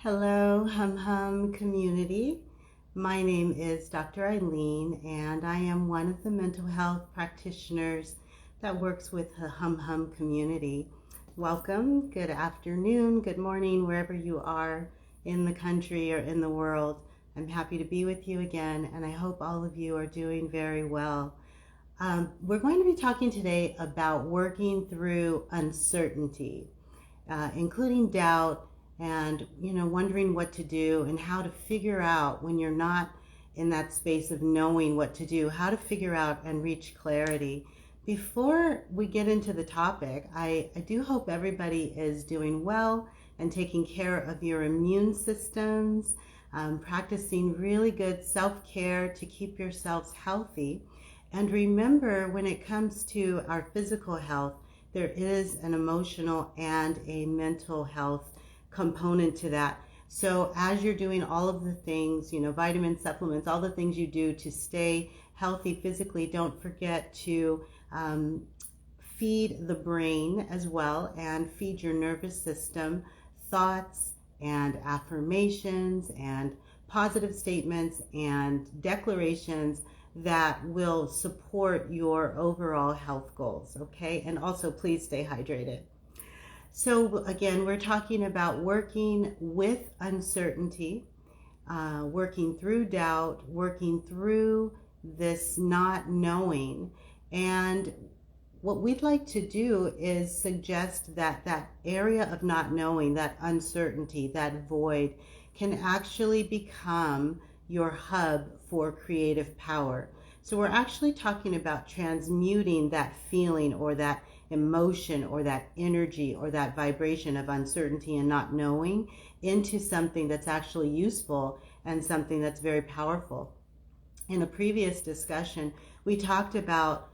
Hello, Hum Hum community. My name is Dr. Eileen, and I am one of the mental health practitioners that works with the Hum Hum community. Welcome, good afternoon, good morning, wherever you are in the country or in the world. I'm happy to be with you again, and I hope all of you are doing very well. We're going to be talking today about working through uncertainty, including doubt, and wondering what to do and how to figure out when you're not in that space of knowing what to do, how to figure out and reach clarity. Before we get into the topic, I do hope everybody is doing well and taking care of your immune systems, practicing really good self-care to keep yourselves healthy. And remember, when it comes to our physical health, there is an emotional and a mental health component to that. So as you're doing all of the things, vitamin supplements, all the things you do to stay healthy physically, don't forget to feed the brain as well and feed your nervous system thoughts and affirmations and positive statements and declarations that will support your overall health goals, okay? And also please stay hydrated. So again, we're talking about working with uncertainty, working through doubt, working through this not knowing. And what we'd like to do is suggest that that area of not knowing, that uncertainty, that void, can actually become your hub for creative power. So we're actually talking about transmuting that feeling or that emotion or that energy or that vibration of uncertainty and not knowing into something that's actually useful and something that's very powerful. In a previous discussion, we talked about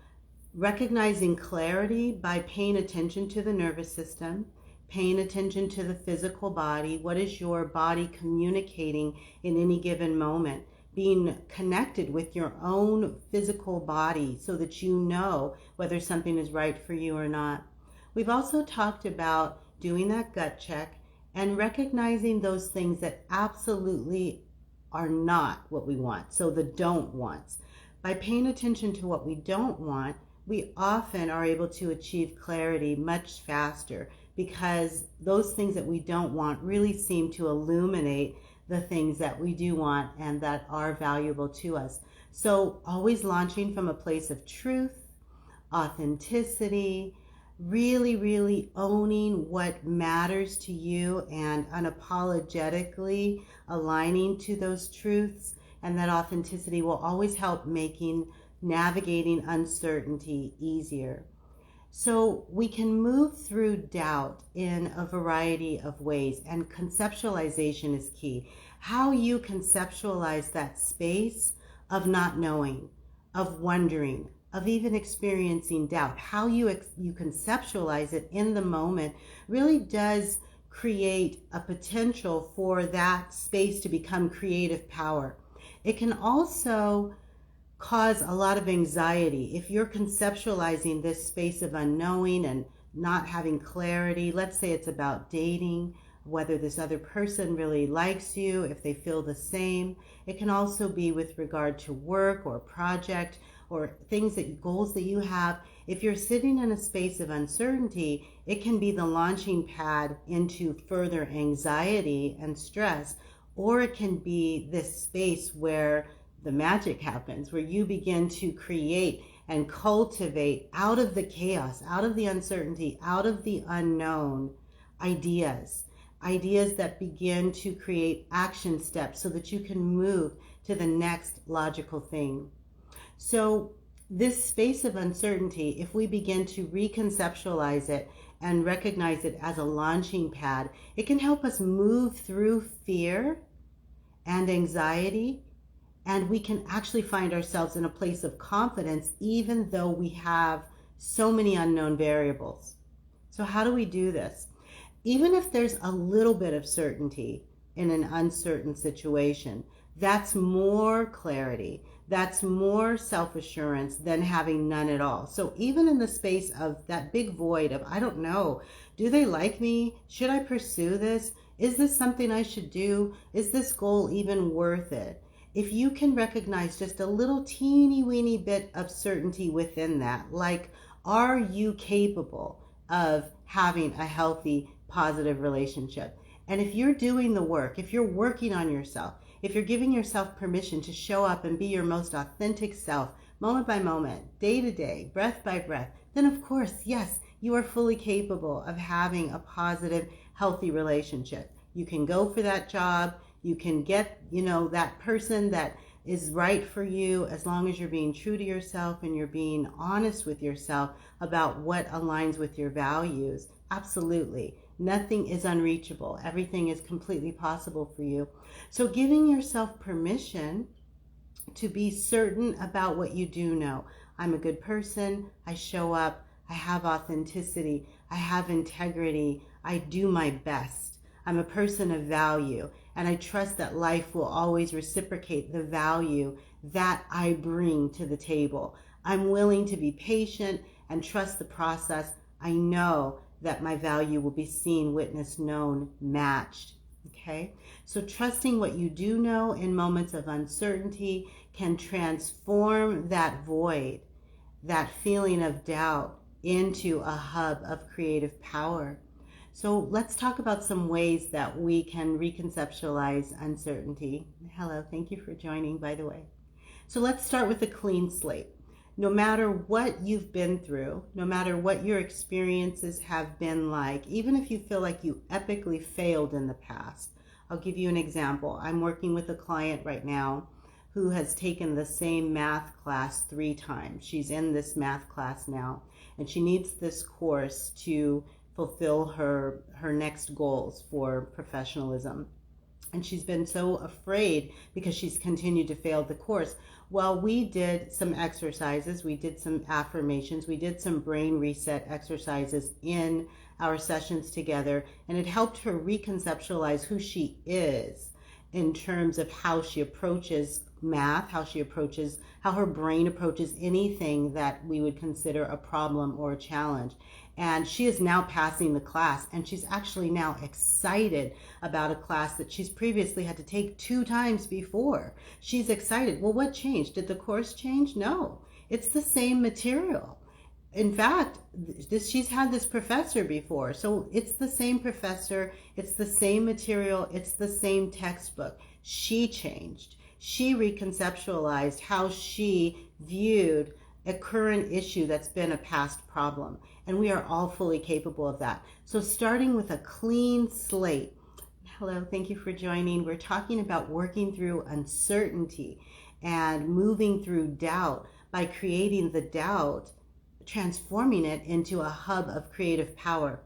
recognizing clarity by paying attention to the nervous system, paying attention to the physical body. What is your body communicating in any given moment? Being connected with your own physical body so that you know whether something is right for you or not. We've also talked about doing that gut check and recognizing those things that absolutely are not what we want, so the don't wants. By paying attention to what we don't want, we often are able to achieve clarity much faster because those things that we don't want really seem to illuminate the things that we do want and that are valuable to us. So always launching from a place of truth, authenticity, really owning what matters to you and unapologetically aligning to those truths. And that authenticity will always help navigating uncertainty easier. So we can move through doubt in a variety of ways, and conceptualization is key. How you conceptualize that space of not knowing, of wondering, of even experiencing doubt, how you conceptualize it in the moment really does create a potential for that space to become creative power. It can also cause a lot of anxiety if you're conceptualizing this space of unknowing and not having clarity. Let's say it's about dating, whether this other person really likes you, if they feel the same. It can also be with regard to work or project or goals that you have. If you're sitting in a space of uncertainty, it can be the launching pad into further anxiety and stress, or it can be this space where the magic happens, where you begin to create and cultivate out of the chaos, out of the uncertainty, out of the unknown, ideas that begin to create action steps so that you can move to the next logical thing. So this space of uncertainty, if we begin to reconceptualize it and recognize it as a launching pad, it can help us move through fear and anxiety. And we can actually find ourselves in a place of confidence, even though we have so many unknown variables. So how do we do this? Even if there's a little bit of certainty in an uncertain situation, that's more clarity. That's more self-assurance than having none at all. So even in the space of that big void of, I don't know, do they like me? Should I pursue this? Is this something I should do? Is this goal even worth it? If you can recognize just a little teeny weeny bit of certainty within that, like, are you capable of having a healthy, positive relationship? And if you're doing the work, if you're working on yourself, if you're giving yourself permission to show up and be your most authentic self, moment by moment, day to day, breath by breath, then of course, yes, you are fully capable of having a positive, healthy relationship. You can go for that job. You can get, that person that is right for you, as long as you're being true to yourself and you're being honest with yourself about what aligns with your values. Absolutely. Nothing is unreachable. Everything is completely possible for you. So giving yourself permission to be certain about what you do know. I'm a good person. I show up. I have authenticity. I have integrity. I do my best. I'm a person of value, and I trust that life will always reciprocate the value that I bring to the table. I'm willing to be patient and trust the process. I know that my value will be seen, witnessed, known, matched. Okay? So trusting what you do know in moments of uncertainty can transform that void, that feeling of doubt, into a hub of creative power. So let's talk about some ways that we can reconceptualize uncertainty. Hello, thank you for joining, by the way. So let's start with a clean slate. No matter what you've been through, no matter what your experiences have been like, even if you feel like you epically failed in the past. I'll give you an example. I'm working with a client right now who has taken the same math class 3 times. She's in this math class now, and she needs this course to fulfill her next goals for professionalism. And she's been so afraid because she's continued to fail the course. Well, we did some exercises, we did some affirmations, we did some brain reset exercises in our sessions together, and it helped her reconceptualize who she is in terms of how she approaches math, how her brain approaches anything that we would consider a problem or a challenge. And she is now passing the class, and she's actually now excited about a class that she's previously had to take 2 times before. She's excited. Well, what changed? Did the course change? No, it's the same material. In fact, she's had this professor before, so it's the same professor, it's the same material, it's the same textbook. She changed. She reconceptualized how she viewed a current issue that's been a past problem. And we are all fully capable of that. So starting with a clean slate. Hello, thank you for joining. We're talking about working through uncertainty and moving through doubt by creating the doubt, transforming it into a hub of creative power.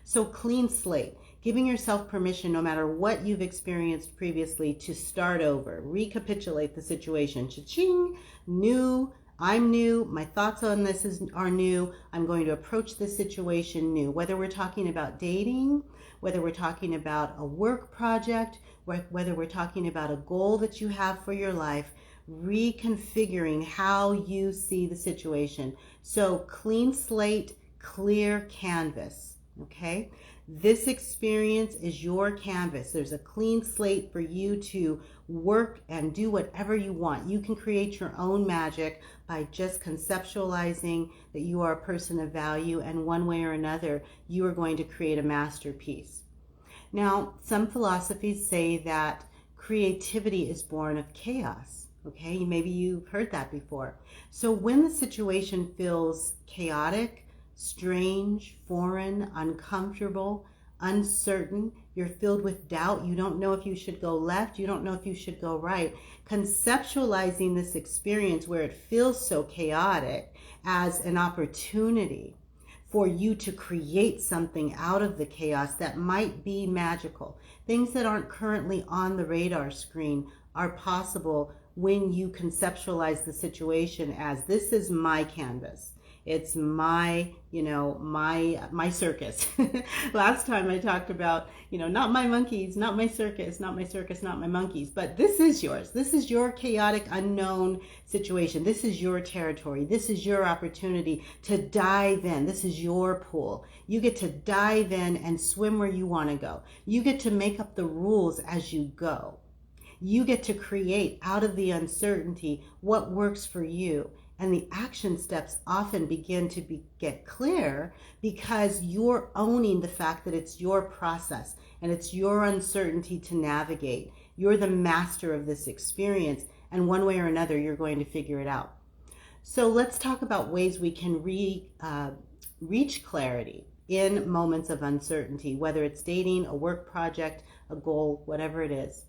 So clean slate, giving yourself permission, no matter what you've experienced previously, to start over, recapitulate the situation. Cha-ching, new. I'm new, my thoughts on this are new, I'm going to approach this situation new. Whether we're talking about dating, whether we're talking about a work project, whether we're talking about a goal that you have for your life, reconfiguring how you see the situation. So clean slate, clear canvas, okay? This experience is your canvas. There's a clean slate for you to work and do whatever you want. You can create your own magic by just conceptualizing that you are a person of value, and one way or another, you are going to create a masterpiece. Now, some philosophies say that creativity is born of chaos. Okay, maybe you've heard that before. So when the situation feels chaotic, strange, foreign, uncomfortable, uncertain, you're filled with doubt, you don't know if you should go left, you don't know if you should go right, conceptualizing this experience where it feels so chaotic as an opportunity for you to create something out of the chaos that might be magical. Things that aren't currently on the radar screen are possible when you conceptualize the situation as, this is my canvas. It's my, my circus. Last time I talked about, not my monkeys, not my circus, not my circus, not my monkeys, but this is yours. This is your chaotic, unknown situation. This is your territory. This is your opportunity to dive in. This is your pool. You get to dive in and swim where you want to go. You get to make up the rules as you go. You get to create out of the uncertainty what works for you. And the action steps often begin to get clear because you're owning the fact that it's your process and it's your uncertainty to navigate. You're the master of this experience, and one way or another, you're going to figure it out. So let's talk about ways we can reach clarity in moments of uncertainty, whether it's dating, a work project, a goal, whatever it is.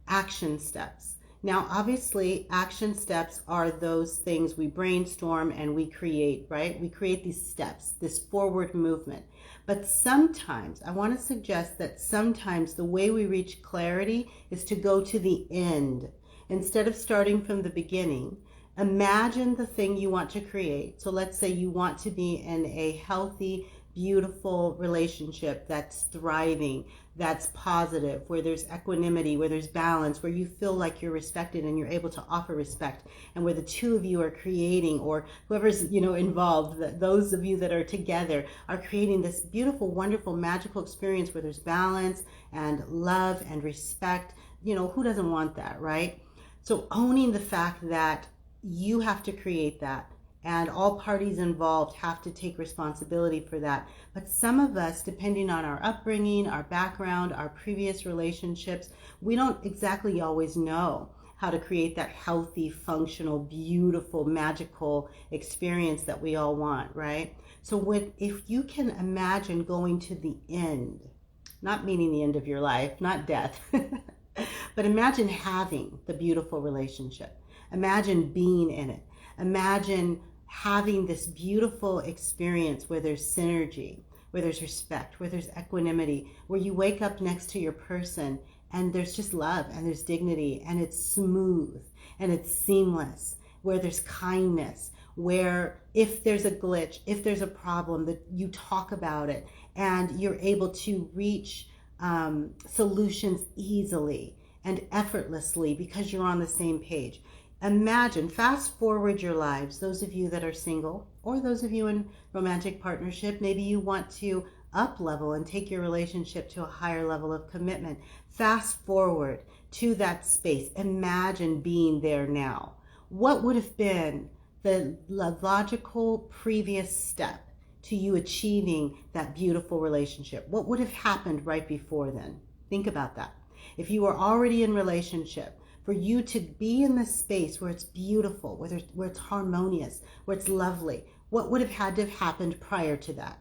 Action steps. Now, obviously, action steps are those things we brainstorm and we create, right? We create these steps, this forward movement. But sometimes, I want to suggest that sometimes the way we reach clarity is to go to the end. Instead of starting from the beginning, imagine the thing you want to create. So let's say you want to be in a healthy, beautiful relationship that's thriving, that's positive, where there's equanimity, where there's balance, where you feel like you're respected and you're able to offer respect, and where the two of you are creating, or whoever's involved, those of you that are together are creating this beautiful, wonderful, magical experience where there's balance and love and respect. Who doesn't want that, right? So owning the fact that you have to create that, and all parties involved have to take responsibility for that. But some of us, depending on our upbringing, our background, our previous relationships, we don't exactly always know how to create that healthy, functional, beautiful, magical experience that we all want, right? So if you can imagine going to the end, not meaning the end of your life, not death, but imagine having the beautiful relationship. Imagine being in it. Imagine having this beautiful experience where there's synergy, where there's respect, where there's equanimity, where you wake up next to your person and there's just love and there's dignity and it's smooth and it's seamless, where there's kindness, where if there's a glitch, if there's a problem, that you talk about it and you're able to reach solutions easily and effortlessly because you're on the same page. Imagine, fast forward your lives, those of you that are single or those of you in romantic partnership, maybe you want to up level and take your relationship to a higher level of commitment. Fast forward to that space. Imagine being there now. What would have been the logical previous step to you achieving that beautiful relationship? What would have happened right before then? Think about that. If you were already in relationship, for you to be in this space where it's beautiful, where it's harmonious, where it's lovely, what would have had to have happened prior to that?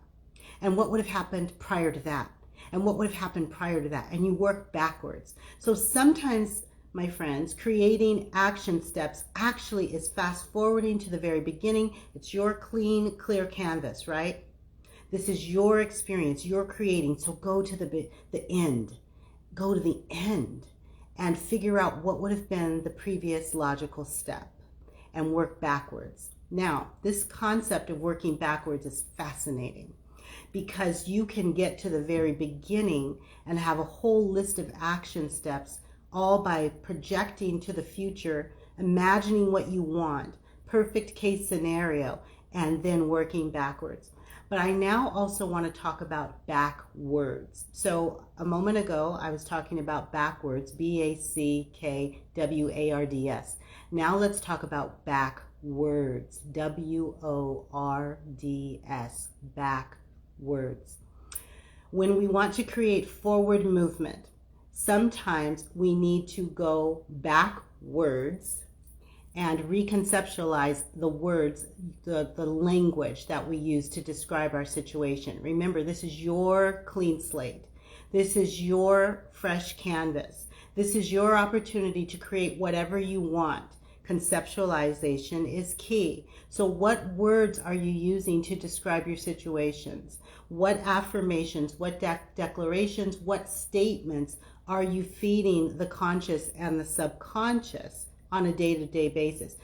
And what would have happened prior to that? And what would have happened prior to that? And you work backwards. So sometimes, my friends, creating action steps actually is fast forwarding to the very beginning. It's your clean, clear canvas, right? This is your experience, you're creating. So go to the end. Go to the end and figure out what would have been the previous logical step and work backwards. Now, this concept of working backwards is fascinating because you can get to the very beginning and have a whole list of action steps, all by projecting to the future, imagining what you want, perfect case scenario, and then working backwards. But I now also want to talk about backwards. So a moment ago, I was talking about backwards, B-A-C-K-W-A-R-D-S. Now let's talk about backwards, W-O-R-D-S, backwards. When we want to create forward movement, sometimes we need to go backwards and reconceptualize the words, the language that we use to describe our situation. Remember, this is your clean slate. This is your fresh canvas. This is your opportunity to create whatever you want. Conceptualization is key. So what words are you using to describe your situations? What affirmations, what declarations, what statements are you feeding the conscious and the subconscious on a day-to-day basis?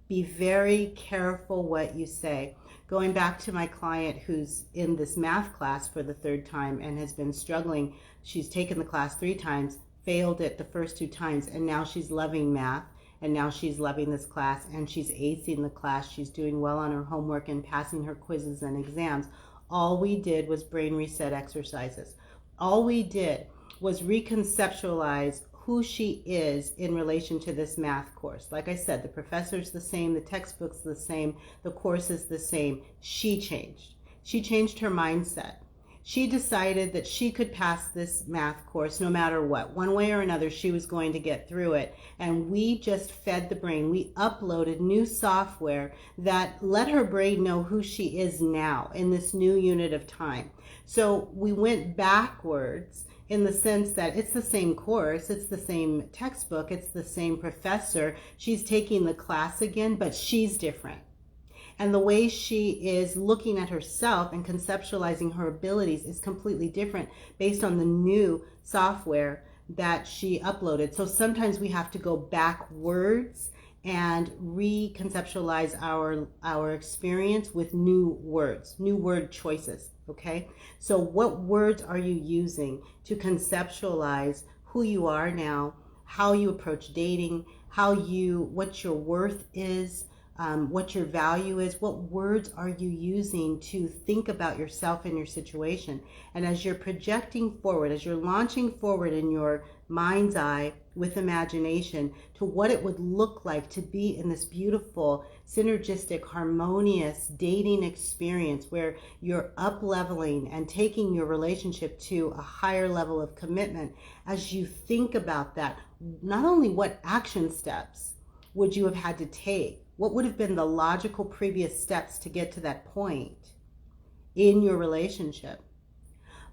Be very careful what you say. Going back to my client who's in this math class for the third time and has been struggling. She's taken the class 3 times, failed it the first 2 times, and now she's loving math, and now she's loving this class, and she's acing the class. She's doing well on her homework and passing her quizzes and exams. All we did was brain reset exercises. All we did was reconceptualize who she is in relation to this math course. Like I said, the professor's the same, the textbook's the same, the course is the same. She changed. She changed her mindset. She decided that she could pass this math course no matter what. One way or another, she was going to get through it. And we just fed the brain. We uploaded new software that let her brain know who she is now in this new unit of time. So we went backwards in the sense that it's the same course, it's the same textbook, it's the same professor. She's taking the class again, but she's different. And the way she is looking at herself and conceptualizing her abilities is completely different based on the new software that she uploaded. So sometimes we have to go backwards and reconceptualize our experience with new words, new word choices, okay? So what words are you using to conceptualize who you are now, how you approach dating, what your worth is, what your value is? What words are you using to think about yourself and your situation? And as you're projecting forward, as you're launching forward in your mind's eye with imagination to what it would look like to be in this beautiful, synergistic, harmonious dating experience where you're up-leveling and taking your relationship to a higher level of commitment, as you think about that, not only what action steps would you have had to take, what would have been the logical previous steps to get to that point in your relationship,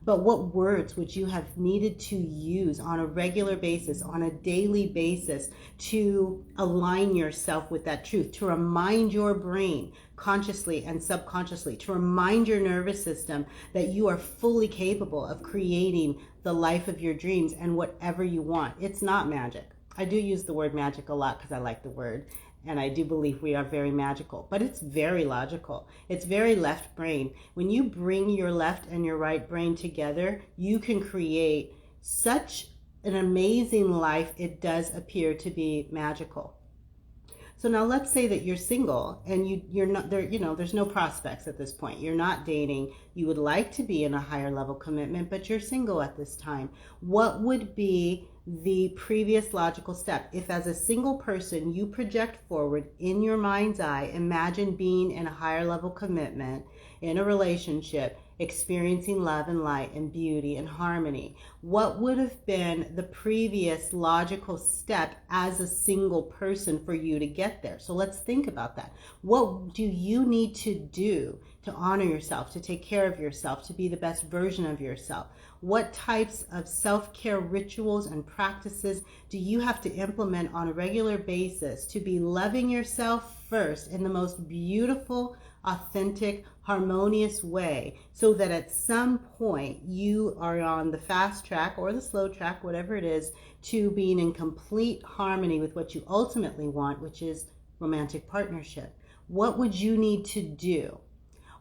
but what words would you have needed to use on a regular basis, on a daily basis, to align yourself with that truth, to remind your brain consciously and subconsciously, to remind your nervous system that you are fully capable of creating the life of your dreams and whatever you want. It's not magic. I do use the word magic a lot because I like the word. And I do believe we are very magical, but it's very logical. It's very left brain. When you bring your left and your right brain together, you can create such an amazing life. It does appear to be magical. So now let's say that you're single and you're not there, there's no prospects at this point. You're not dating. You would like to be in a higher level commitment, but you're single at this time. What would be the previous logical step? If as a single person you project forward in your mind's eye, imagine being in a higher level commitment, in a relationship, experiencing love and light and beauty and harmony, what would have been the previous logical step as a single person for you to get there? So let's think about that. What do you need to do to honor yourself, to take care of yourself, to be the best version of yourself? What types of self-care rituals and practices do you have to implement on a regular basis to be loving yourself first in the most beautiful, authentic, harmonious way, so that at some point you are on the fast track or the slow track, whatever it is, to being in complete harmony with what you ultimately want, which is romantic partnership? What would you need to do?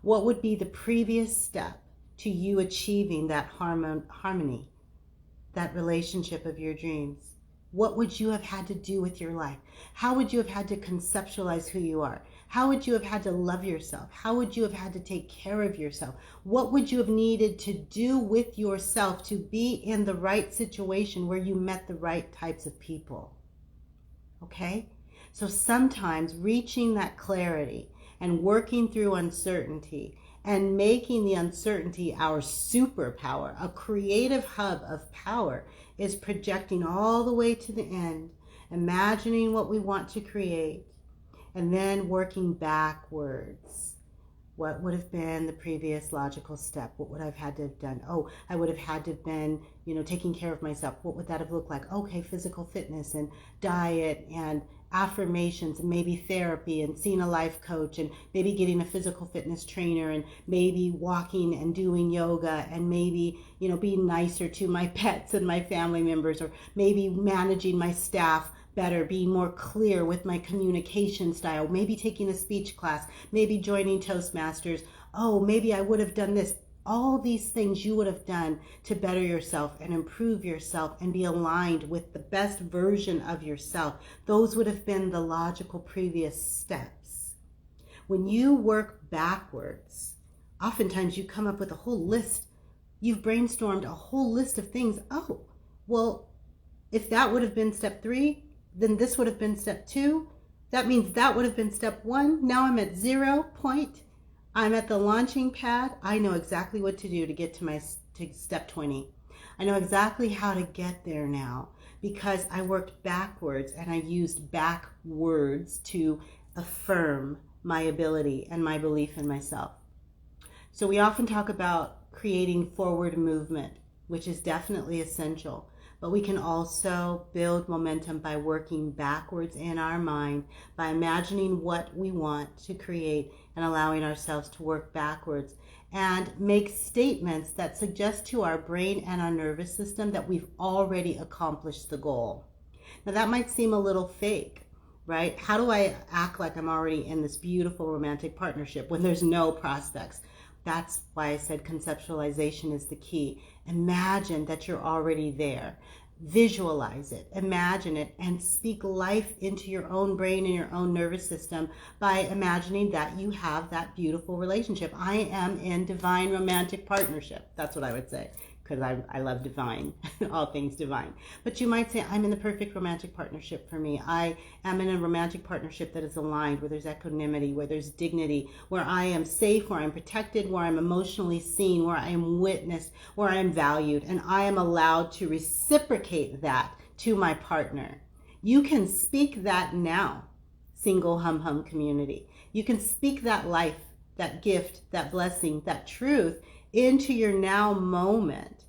What would be the previous step to you achieving that harmony, that relationship of your dreams? What would you have had to do with your life? How would you have had to conceptualize who you are? How would you have had to love yourself? How would you have had to take care of yourself? What would you have needed to do with yourself to be in the right situation where you met the right types of people? Okay? So sometimes reaching that clarity and working through uncertainty and making the uncertainty our superpower, a creative hub of power, is projecting all the way to the end, imagining what we want to create, and then working backwards. What would have been the previous logical step? What would I have had to have done? Oh, I would have had to have been, taking care of myself. What would that have looked like? Okay, physical fitness and diet and affirmations and maybe therapy and seeing a life coach and maybe getting a physical fitness trainer and maybe walking and doing yoga and maybe, being nicer to my pets and my family members, or maybe managing my staff better, being more clear with my communication style, maybe taking a speech class, maybe joining Toastmasters. Oh, maybe I would have done this. All these things you would have done to better yourself and improve yourself and be aligned with the best version of yourself. Those would have been the logical previous steps. When you work backwards, oftentimes you come up with a whole list. You've brainstormed a whole list of things. Oh, well, if that would have been step 3, then this would have been step 2. That means that would have been step 1. Now I'm at 0 point. I'm at the launching pad. I know exactly what to do to get to step 20. I know exactly how to get there now because I worked backwards and I used backwards to affirm my ability and my belief in myself. So we often talk about creating forward movement, which is definitely essential. But we can also build momentum by working backwards in our mind, by imagining what we want to create and allowing ourselves to work backwards and make statements that suggest to our brain and our nervous system that we've already accomplished the goal. Now that might seem a little fake, right? How do I act like I'm already in this beautiful romantic partnership when there's no prospects? That's why I said conceptualization is the key. Imagine that you're already there. Visualize it, imagine it, and speak life into your own brain and your own nervous system by imagining that you have that beautiful relationship. I am in divine romantic partnership. That's what I would say, because I love divine, all things divine. But you might say, I'm in the perfect romantic partnership for me. I am in a romantic partnership that is aligned, where there's equanimity, where there's dignity, where I am safe, where I'm protected, where I'm emotionally seen, where I am witnessed, where I am valued, and I am allowed to reciprocate that to my partner. You can speak that now, single hum community. You can speak that life, that gift, that blessing, that truth into your now moment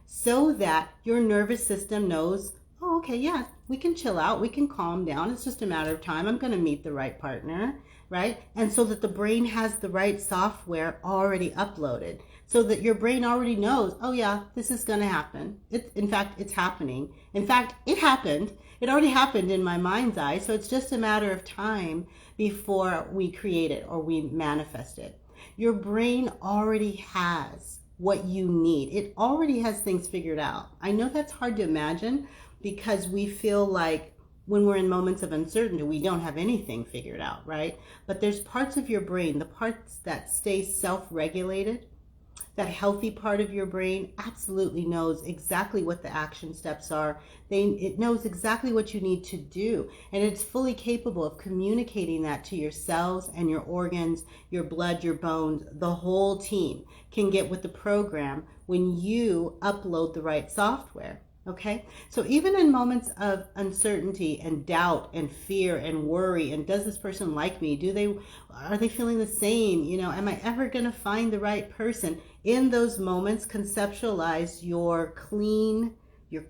so that your nervous system knows, oh, okay, yeah, we can chill out, we can calm down. It's just a matter of time. I'm going to meet the right partner, right? And so that the brain has the right software already uploaded so that your brain already knows, oh yeah, this is going to happen. In fact, it's happening. In fact, it happened. It already happened in my mind's eye. So it's just a matter of time before we create it or we manifest it. Your brain already has what you need. It already has things figured out. I know that's hard to imagine because we feel like when we're in moments of uncertainty, we don't have anything figured out, right? But there's parts of your brain, the parts that stay self-regulated, that healthy part of your brain absolutely knows exactly what the action steps are. It knows exactly what you need to do. And it's fully capable of communicating that to your cells and your organs, your blood, your bones. The whole team can get with the program when you upload the right software. Okay, so even in moments of uncertainty and doubt and fear and worry, and does this person like me? Are they feeling the same? Am I ever going to find the right person? In those moments, conceptualize your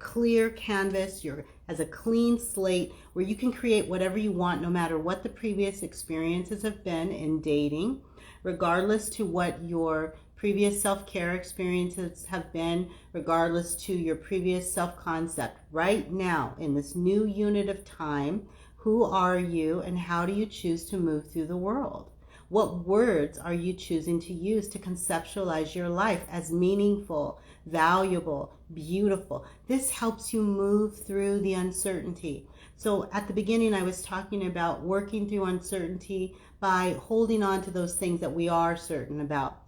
clear canvas, as a clean slate where you can create whatever you want, no matter what the previous experiences have been in dating, regardless to what your previous self-care experiences have been, regardless to your previous self-concept. Right now, in this new unit of time, who are you and how do you choose to move through the world? What words are you choosing to use to conceptualize your life as meaningful, valuable, beautiful? This helps you move through the uncertainty. So at the beginning, I was talking about working through uncertainty by holding on to those things that we are certain about.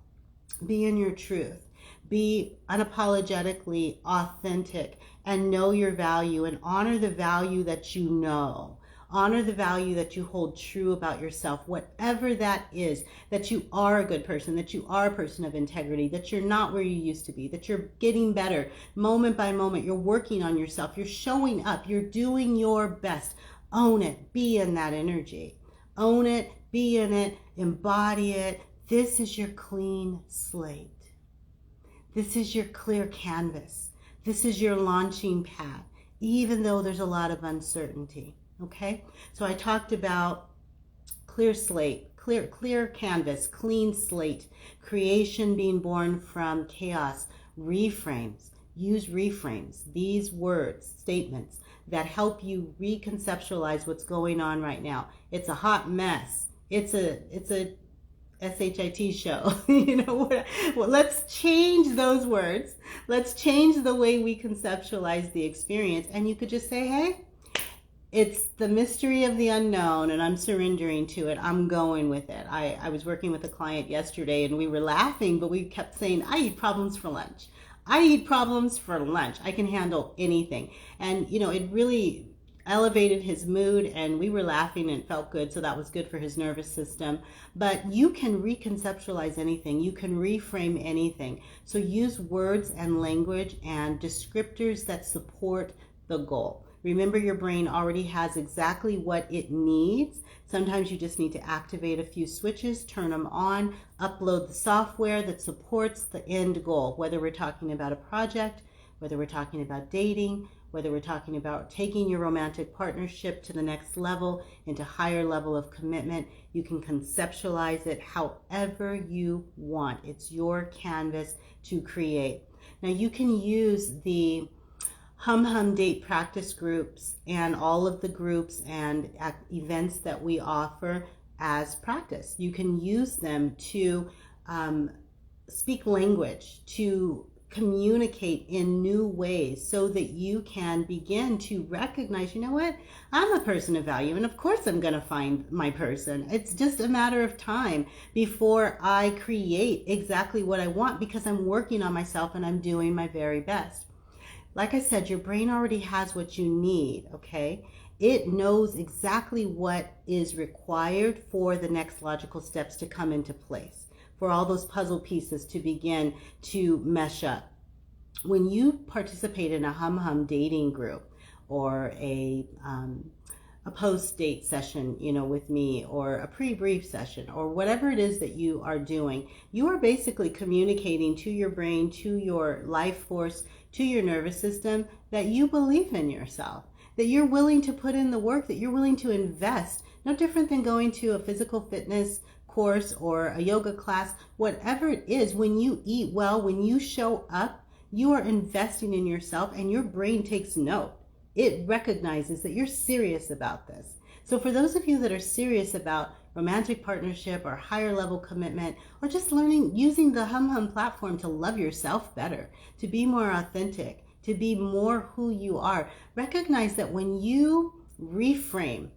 Be in your truth. Be unapologetically authentic and know your value and honor the value that you know. Honor the value that you hold true about yourself, whatever that is, that you are a good person, that you are a person of integrity, that you're not where you used to be, that you're getting better moment by moment. You're working on yourself. You're showing up. You're doing your best. Own it. Be in that energy. Own it. Be in it. Embody it. This is your clean slate. This is your clear canvas. This is your launching pad, even though there's a lot of uncertainty. Okay, so I talked about clear slate, clear canvas, clean slate, creation being born from chaos, reframes. use reframes, these words, statements that help you reconceptualize what's going on right now. It's a hot mess. It's a SHIT show. Well, let's change those words. Let's change the way we conceptualize the experience. And you could just say, hey, it's the mystery of the unknown, and I'm surrendering to it. I'm going with it. I was working with a client yesterday, and we were laughing, but we kept saying, I eat problems for lunch. I eat problems for lunch. I can handle anything. And, it really elevated his mood, and we were laughing, and it felt good. So that was good for his nervous system. But you can reconceptualize anything. You can reframe anything. So use words and language and descriptors that support the goal. Remember, your brain already has exactly what it needs. Sometimes you just need to activate a few switches, turn them on, upload the software that supports the end goal, whether we're talking about a project, whether we're talking about dating, whether we're talking about taking your romantic partnership to the next level, into higher level of commitment. You can conceptualize it however you want. It's your canvas to create. Now, you can use the Hum Date practice groups and all of the groups and events that we offer as practice. You can use them to speak language, to communicate in new ways, so that you can begin to recognize, you know what, I'm a person of value, and of course I'm going to find my person. It's just a matter of time before I create exactly what I want, because I'm working on myself and I'm doing my very best. Like I said, your brain already has what you need, okay? It knows exactly what is required for the next logical steps to come into place, for all those puzzle pieces to begin to mesh up. When you participate in a Hum dating group, or a post-date session, with me, or a pre-brief session, or whatever it is that you are doing, you are basically communicating to your brain, to your life force, to your nervous system, that you believe in yourself, that you're willing to put in the work, that you're willing to invest. No different than going to a physical fitness course or a yoga class, whatever it is. When you eat well, when you show up, you are investing in yourself, and your brain takes note. It recognizes that you're serious about this. So for those of you that are serious about romantic partnership or higher level commitment, or just learning, using the Hum platform to love yourself better, to be more authentic, to be more who you are, recognize that when you reframe,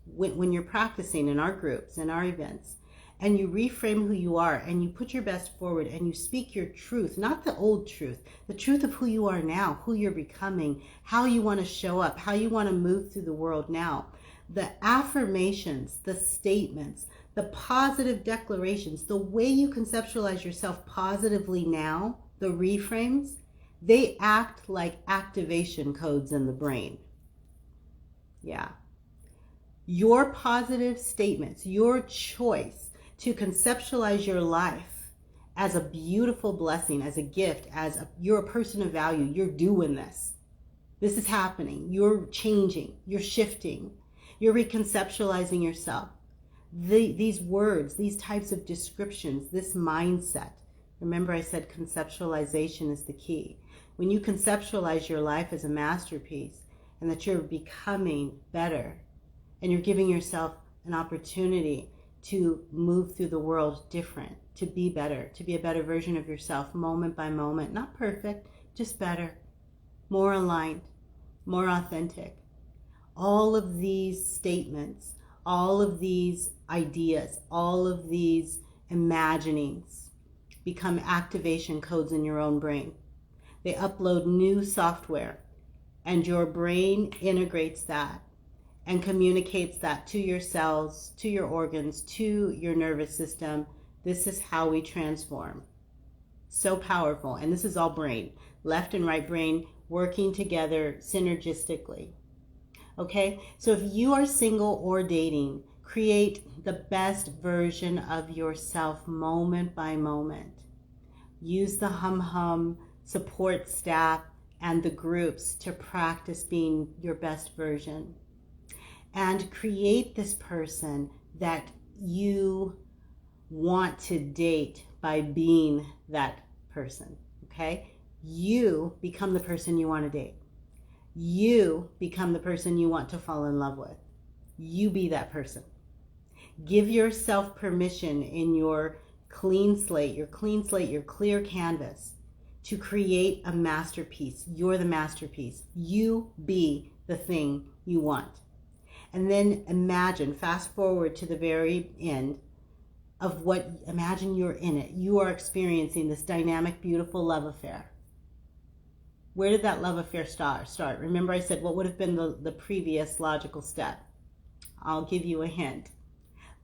when you're practicing in our groups, in our events, and you reframe who you are, and you put your best forward, and you speak your truth, not the old truth, the truth of who you are now, who you're becoming, how you want to show up, how you want to move through the world now. The affirmations, the statements, the positive declarations, the way you conceptualize yourself positively now, the reframes, they act like activation codes in the brain. Yeah. Your positive statements, your choice to conceptualize your life as a beautiful blessing, as a gift, you're a person of value, you're doing this. This is happening. You're changing, you're shifting, you're reconceptualizing yourself. These words, these types of descriptions, this mindset. Remember, I said conceptualization is the key. When you conceptualize your life as a masterpiece, and that you're becoming better, and you're giving yourself an opportunity to move through the world different, to be better, to be a better version of yourself moment by moment. Not perfect, just better, more aligned, more authentic. All of these statements, all of these ideas, all of these imaginings become activation codes in your own brain. They upload new software, and your brain integrates that and communicates that to your cells, to your organs, to your nervous system. This is how we transform. So powerful. And this is all brain, left and right brain working together synergistically. Okay, so if you are single or dating, create the best version of yourself moment by moment. Use the Hum support staff and the groups to practice being your best version. And create this person that you want to date by being that person, okay? You become the person you want to date. You become the person you want to fall in love with. You be that person. Give yourself permission in your clean slate, your clear canvas, to create a masterpiece. You're the masterpiece. You be the thing you want. And then imagine, fast forward to the very end of imagine you're in it. You are experiencing this dynamic, beautiful love affair. Where did that love affair start? Remember I said what would have been the previous logical step? I'll give you a hint.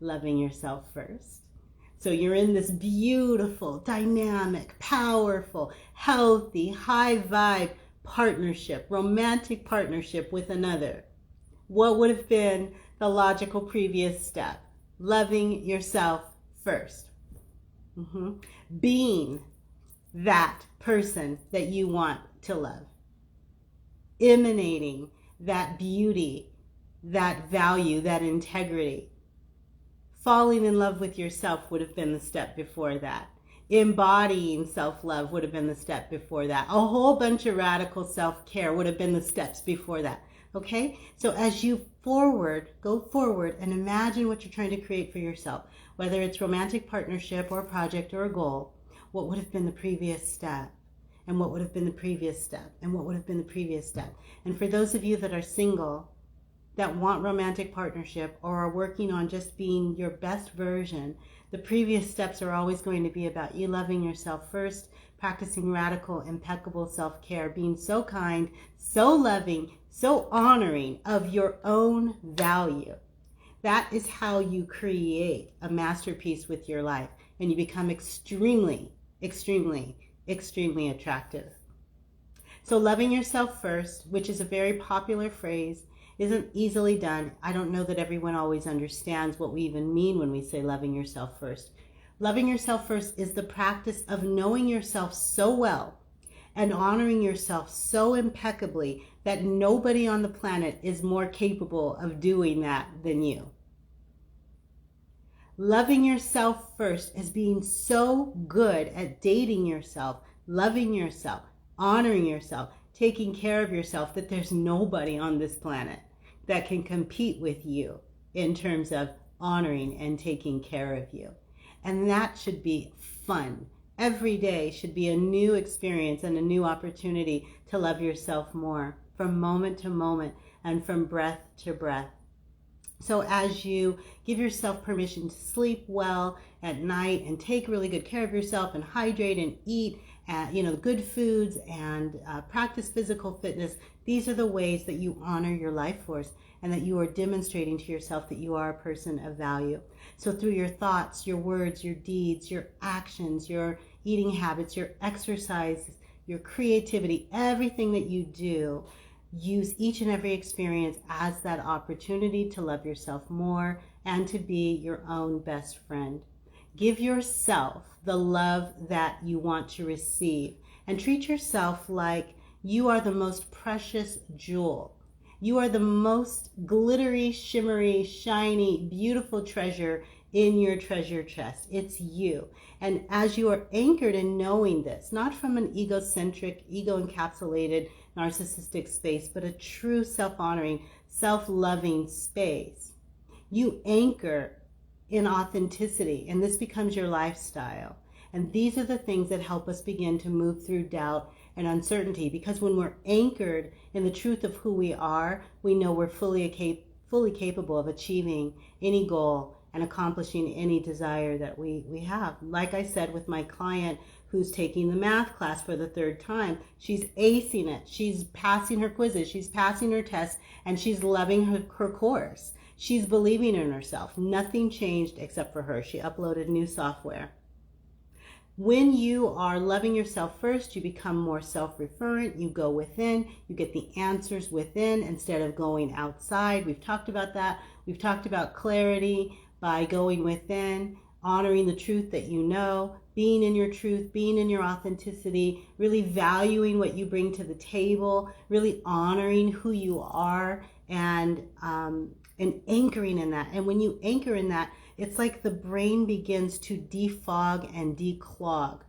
Loving yourself first. So you're in this beautiful, dynamic, powerful, healthy, high vibe partnership, romantic partnership with another. What would have been the logical previous step? Loving yourself first. Being that person that you want to love. Emanating that beauty, that value, that integrity. Falling in love with yourself would have been the step before that. Embodying self-love would have been the step before that. A whole bunch of radical self-care would have been the steps before that. Okay? So as you go forward and imagine what you're trying to create for yourself, whether it's romantic partnership or a project or a goal, what would have been the previous step? And what would have been the previous step? And what would have been the previous step? And for those of you that are single, that want romantic partnership or are working on just being your best version, the previous steps are always going to be about you loving yourself first, practicing radical, impeccable self-care, being so kind, so loving, so honoring of your own value. That is how you create a masterpiece with your life, and you become extremely, extremely, extremely attractive. So loving yourself first, which is a very popular phrase, isn't easily done. I don't know that everyone always understands what we even mean when we say loving yourself first. Loving yourself first is the practice of knowing yourself so well and honoring yourself so impeccably that nobody on the planet is more capable of doing that than you. Loving yourself first is being so good at dating yourself, loving yourself, honoring yourself, taking care of yourself, that there's nobody on this planet that can compete with you in terms of honoring and taking care of you. And that should be fun. Every day should be a new experience and a new opportunity to love yourself more, from moment to moment and from breath to breath. So as you give yourself permission to sleep well at night and take really good care of yourself and hydrate and eat good foods and practice physical fitness, these are the ways that you honor your life force and that you are demonstrating to yourself that you are a person of value. So through your thoughts, your words, your deeds, your actions, your eating habits, your exercise, your creativity, everything that you do, use each and every experience as that opportunity to love yourself more and to be your own best friend. Give yourself the love that you want to receive and treat yourself like you are the most precious jewel. You are the most glittery, shimmery, shiny, beautiful treasure in your treasure chest. It's you. And as you are anchored in knowing this, not from an egocentric, ego-encapsulated, narcissistic space, but a true self-honoring, self-loving space, you anchor in authenticity, and this becomes your lifestyle. And these are the things that help us begin to move through doubt and uncertainty, because when we're anchored in the truth of who we are, we know we're fully capable of achieving any goal and accomplishing any desire that we have. Like I said with my client who's taking the math class for the third time, she's acing it. She's passing her quizzes, she's passing her tests, and she's loving her course. She's believing in herself. Nothing changed except for her. She uploaded new software. When you are loving yourself first, you become more self-referent. You go within. You get the answers within instead of going outside. We've talked about that. We've talked about clarity by going within, honoring the truth that you know, being in your truth, being in your authenticity, really valuing what you bring to the table, really honoring who you are, and anchoring in that. And when you anchor in that, it's like the brain begins to defog and declog.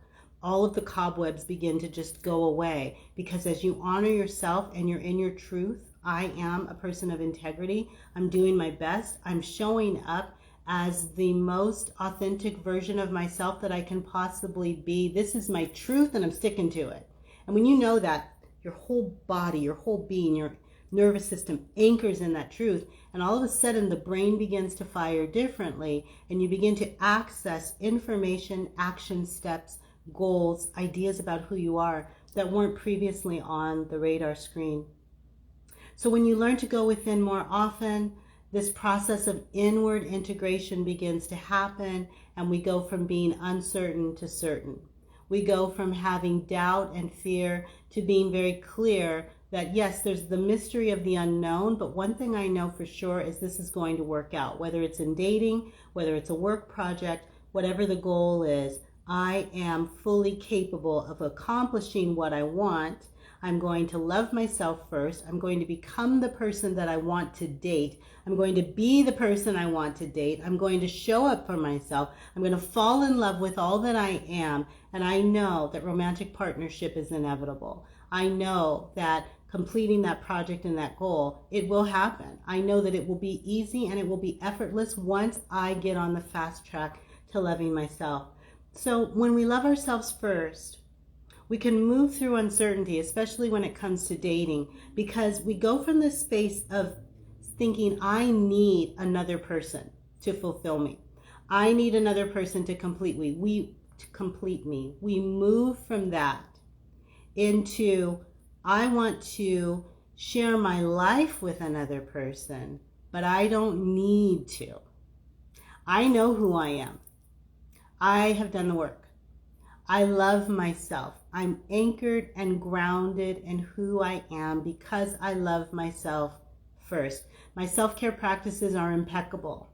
all of the cobwebs begin to just go away. Because as you honor yourself and you're in your truth, I am a person of integrity. I'm doing my best. I'm showing up as the most authentic version of myself that I can possibly be. This is my truth and I'm sticking to it. And when you know that, your whole body, your whole being, your nervous system anchors in that truth, and all of a sudden the brain begins to fire differently, and you begin to access information, action steps, goals, ideas about who you are that weren't previously on the radar screen. So when you learn to go within more often, this process of inward integration begins to happen, and we go from being uncertain to certain. We go from having doubt and fear to being very clear that yes, there's the mystery of the unknown, but one thing I know for sure is this is going to work out. Whether it's in dating, whether it's a work project, whatever the goal is, I am fully capable of accomplishing what I want. I'm going to love myself first. I'm going to become the person that I want to date. I'm going to be the person I want to date. I'm going to show up for myself. I'm going to fall in love with all that I am. And I know that romantic partnership is inevitable. I know that completing that project and that goal, it will happen. I know that it will be easy and it will be effortless once I get on the fast track to loving myself. So when we love ourselves first, we can move through uncertainty, especially when it comes to dating, because we go from this space of thinking, I need another person to fulfill me. I need another person to complete me. We move from that into, I want to share my life with another person, but I don't need to. I know who I am. I have done the work. I love myself. I'm anchored and grounded in who I am because I love myself first. My self-care practices are impeccable.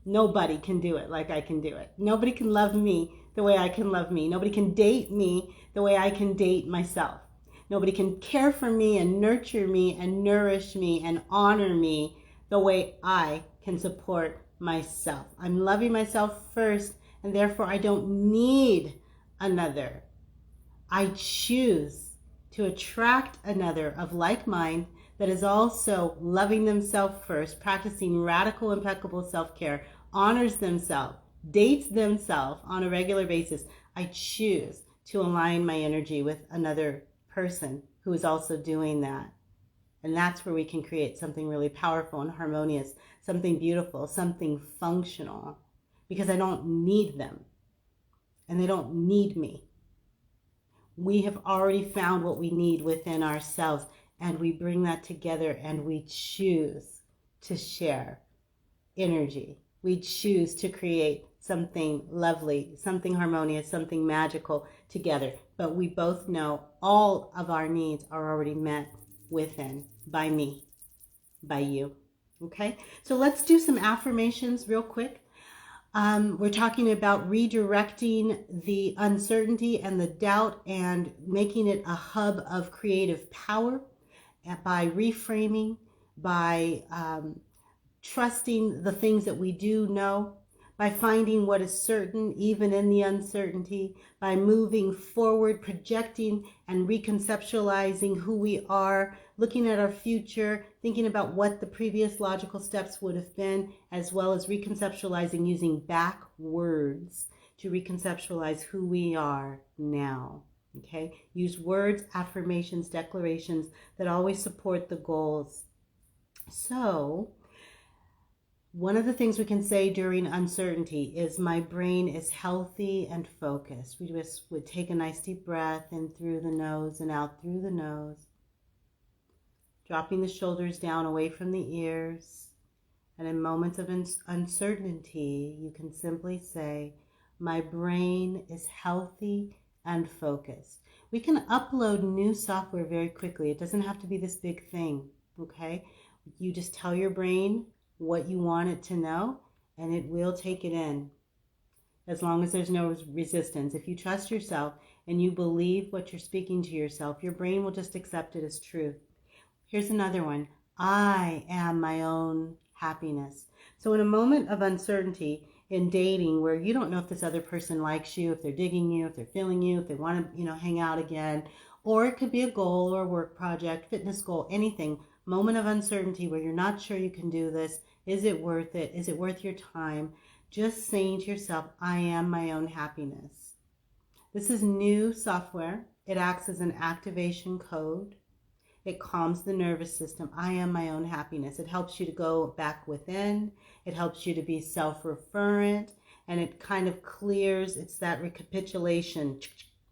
Nobody can do it like I can do it. Nobody can love me the way I can love me. Nobody can date me the way I can date myself. Nobody can care for me and nurture me and nourish me and honor me the way I can support myself. I'm loving myself first, and therefore I don't need another. I choose to attract another of like mind that is also loving themselves first, practicing radical, impeccable self-care, honors themselves, dates themselves on a regular basis. I choose to align my energy with another person who is also doing that. And that's where we can create something really powerful and harmonious, something beautiful, something functional, because I don't need them and they don't need me. We have already found what we need within ourselves, and we bring that together and we choose to share energy. We choose to create something lovely, something harmonious, something magical together. But we both know all of our needs are already met within, by me, by you. Okay? So let's do some affirmations real quick. We're talking about redirecting the uncertainty and the doubt and making it a hub of creative power by reframing, by trusting the things that we do know, by finding what is certain even in the uncertainty, by moving forward, projecting and reconceptualizing who we are, looking at our future, thinking about what the previous logical steps would have been, as well as reconceptualizing using backwards to reconceptualize who we are now. Okay? Use words, affirmations, declarations that always support the goals. So, one of the things we can say during uncertainty is my brain is healthy and focused. We just would take a nice deep breath in through the nose and out through the nose. Dropping the shoulders down away from the ears. And in moments of uncertainty, you can simply say, my brain is healthy and focused. We can upload new software very quickly. It doesn't have to be this big thing, okay? You just tell your brain what you want it to know, and it will take it in, as long as there's no resistance. If you trust yourself and you believe what you're speaking to yourself, your brain will just accept it as truth. Here's another one. I am my own happiness. So in a moment of uncertainty, in dating where you don't know if this other person likes you, if they're digging you, if they're feeling you, if they want to, hang out again. Or it could be a goal or a work project, fitness goal, anything. Moment of uncertainty where you're not sure you can do this. Is it worth it? Is it worth your time? Just saying to yourself, I am my own happiness. This is new software. It acts as an activation code. It calms the nervous system. I am my own happiness. It helps you to go back within. It helps you to be self-referent. And it kind of clears, it's that recapitulation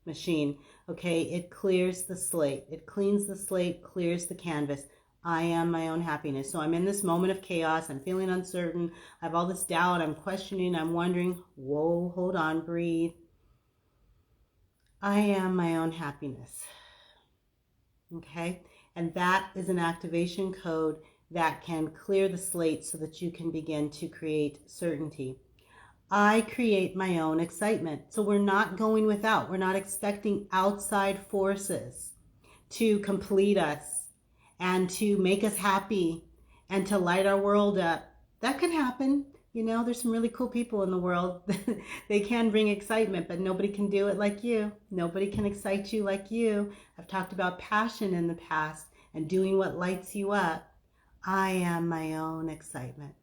machine. Okay, it clears the slate. It cleans the slate, clears the canvas. I am my own happiness. So I'm in this moment of chaos. I'm feeling uncertain. I have all this doubt. I'm questioning. I'm wondering. Whoa, hold on, breathe. I am my own happiness. Okay, and that is an activation code that can clear the slate so that you can begin to create certainty. I create my own excitement. So we're not going without. We're not expecting outside forces to complete us and to make us happy and to light our world up. That could happen. There's some really cool people in the world. They can bring excitement, but nobody can do it like you. Nobody can excite you like you. I've talked about passion in the past and doing what lights you up. I am my own excitement.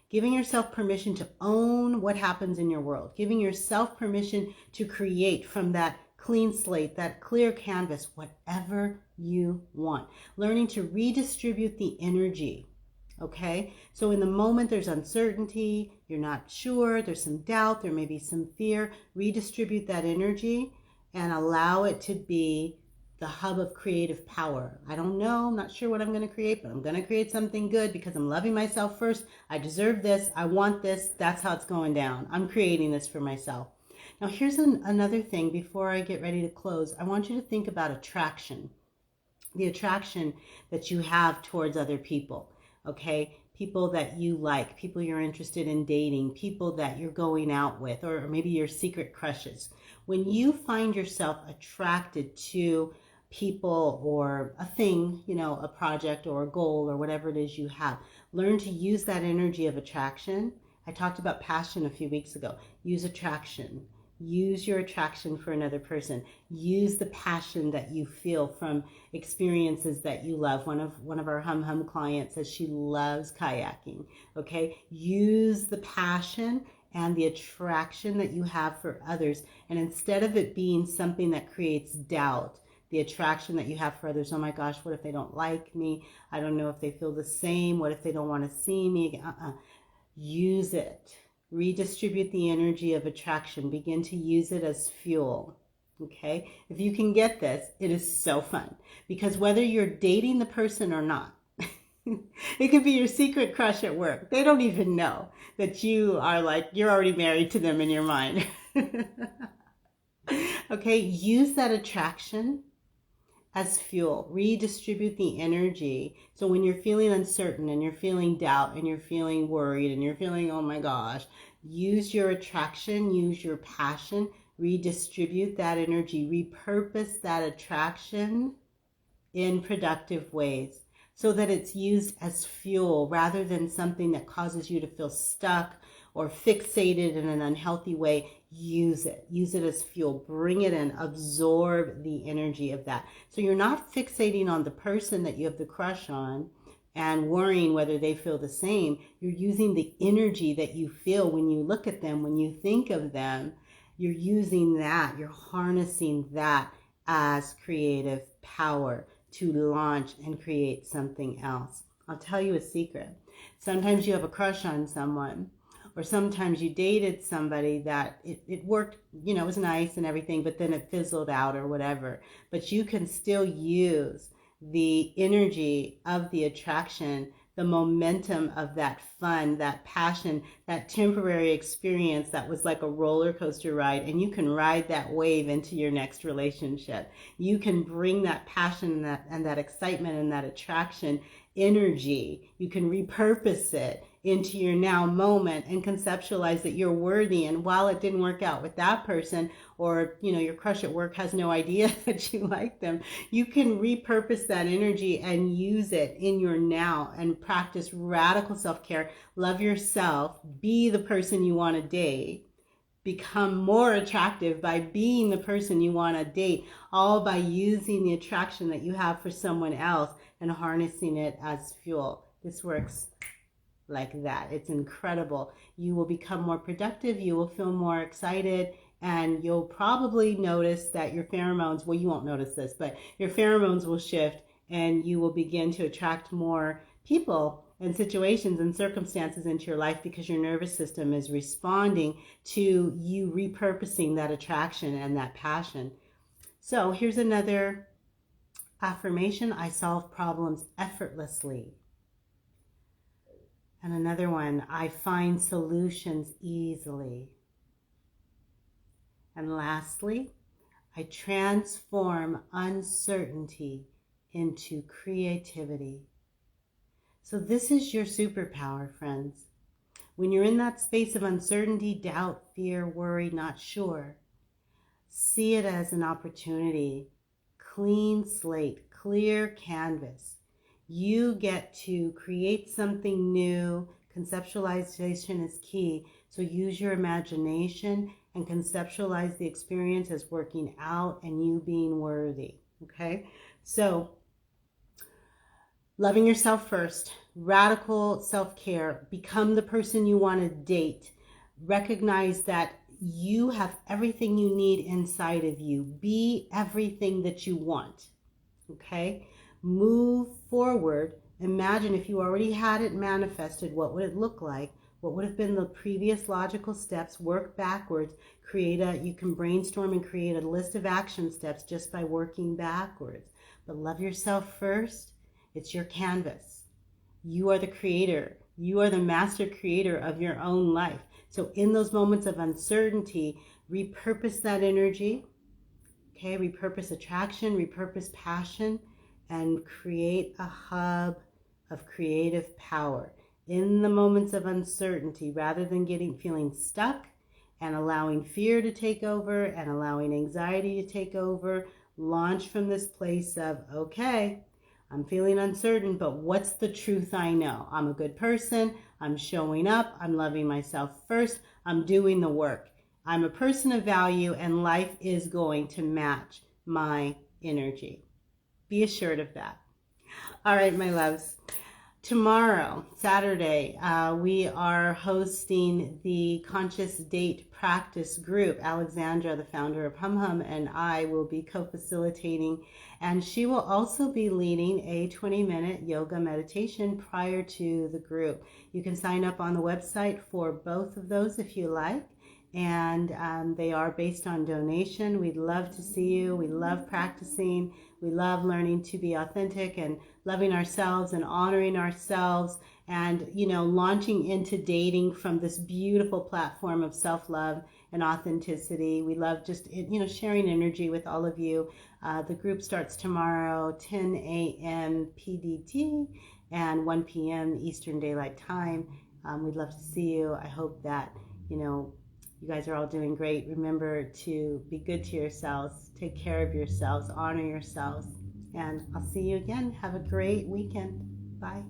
Giving yourself permission to own what happens in your world. Giving yourself permission to create from that clean slate, that clear canvas, whatever you want. Learning to redistribute the energy. Okay, so in the moment there's uncertainty, you're not sure, there's some doubt, there may be some fear. Redistribute that energy and allow it to be the hub of creative power. I don't know, I'm not sure what I'm going to create, but I'm going to create something good because I'm loving myself first. I deserve this. I want this. That's how it's going down. I'm creating this for myself. Now here's another thing before I get ready to close. I want you to think about attraction. The attraction that you have towards other people. Okay, people that you like, people you're interested in dating, people that you're going out with, or maybe your secret crushes. When you find yourself attracted to people or a thing, a project or a goal or whatever it is you have, learn to use that energy of attraction. I talked about passion a few weeks ago. Use attraction. Use your attraction for another person. Use the passion that you feel from experiences that you love. One of our hum clients says she loves kayaking. Okay, use the passion and the attraction that you have for others, and instead of it being something that creates doubt, the attraction that you have for others. Oh my gosh, what if they don't like me? I don't know if they feel the same. What if they don't want to see me again? Use it. Redistribute the energy of attraction. Begin to use it as fuel. Okay? If you can get this, it is so fun. Because whether you're dating the person or not, it could be your secret crush at work. They don't even know that you're already married to them in your mind. Okay? Use that attraction as fuel. Redistribute the energy. So when you're feeling uncertain and you're feeling doubt and you're feeling worried and you're feeling, oh my gosh, use your attraction, use your passion, redistribute that energy, repurpose that attraction in productive ways so that it's used as fuel rather than something that causes you to feel stuck or fixated in an unhealthy way. Use it as fuel, bring it in, absorb the energy of that. So you're not fixating on the person that you have the crush on and worrying whether they feel the same. You're using the energy that you feel when you look at them, when you think of them. You're using that, you're harnessing that as creative power to launch and create something else. I'll tell you a secret. Sometimes you have a crush on someone, or sometimes you dated somebody that it worked, it was nice and everything, but then it fizzled out or whatever. But you can still use the energy of the attraction, the momentum of that fun, that passion, that temporary experience that was like a roller coaster ride, and you can ride that wave into your next relationship. You can bring that passion and that excitement and that attraction energy. You can repurpose it into your now moment and conceptualize that you're worthy. And while it didn't work out with that person, or your crush at work has no idea that you like them, you can repurpose that energy and use it in your now and practice radical self-care. Love yourself, be the person you want to date, become more attractive by being the person you want to date, all by using the attraction that you have for someone else and harnessing it as fuel. This works like that. It's incredible. You will become more productive, you will feel more excited, and you'll probably notice that your pheromones, well, you won't notice this, but your pheromones will shift and you will begin to attract more people and situations and circumstances into your life because your nervous system is responding to you repurposing that attraction and that passion. So here's another affirmation: I solve problems effortlessly. And another one: I find solutions easily. And lastly, I transform uncertainty into creativity. So this is your superpower, friends. When you're in that space of uncertainty, doubt, fear, worry, not sure, see it as an opportunity. Clean slate, clear canvas. You get to create something new. Conceptualization is key. So use your imagination and conceptualize the experience as working out and you being worthy. Okay? So, loving yourself first, radical self-care, become the person you want to date. Recognize that you have everything you need inside of you. Be everything that you want. Okay? Move forward. Imagine if you already had it manifested, what would it look like? What would have been the previous logical steps? Work backwards. You can brainstorm and create a list of action steps just by working backwards. But love yourself first. It's your canvas. You are the creator. You are the master creator of your own life. So in those moments of uncertainty, repurpose that energy. Okay, repurpose attraction, repurpose passion, and create a hub of creative power. In the moments of uncertainty, rather than feeling stuck and allowing fear to take over and allowing anxiety to take over, launch from this place of, okay, I'm feeling uncertain, but what's the truth I know? I'm a good person. I'm showing up. I'm loving myself first. I'm doing the work. I'm a person of value, and life is going to match my energy. Be assured of that. All right, my loves. Tomorrow, Saturday, we are hosting the Conscious Date Practice group. Alexandra, the founder of Hum Hum, and I will be co-facilitating, and she will also be leading a 20-minute yoga meditation prior to the group. You can sign up on the website for both of those if you like, and they are based on donation. We'd love to see you. We love practicing. We love learning to be authentic and loving ourselves and honoring ourselves and, launching into dating from this beautiful platform of self-love and authenticity. We love just, sharing energy with all of you. The group starts tomorrow, 10 a.m. PDT and 1 p.m. Eastern Daylight Time. We'd love to see you. I hope that, you guys are all doing great. Remember to be good to yourselves, take care of yourselves, honor yourselves, and I'll see you again. Have a great weekend. Bye.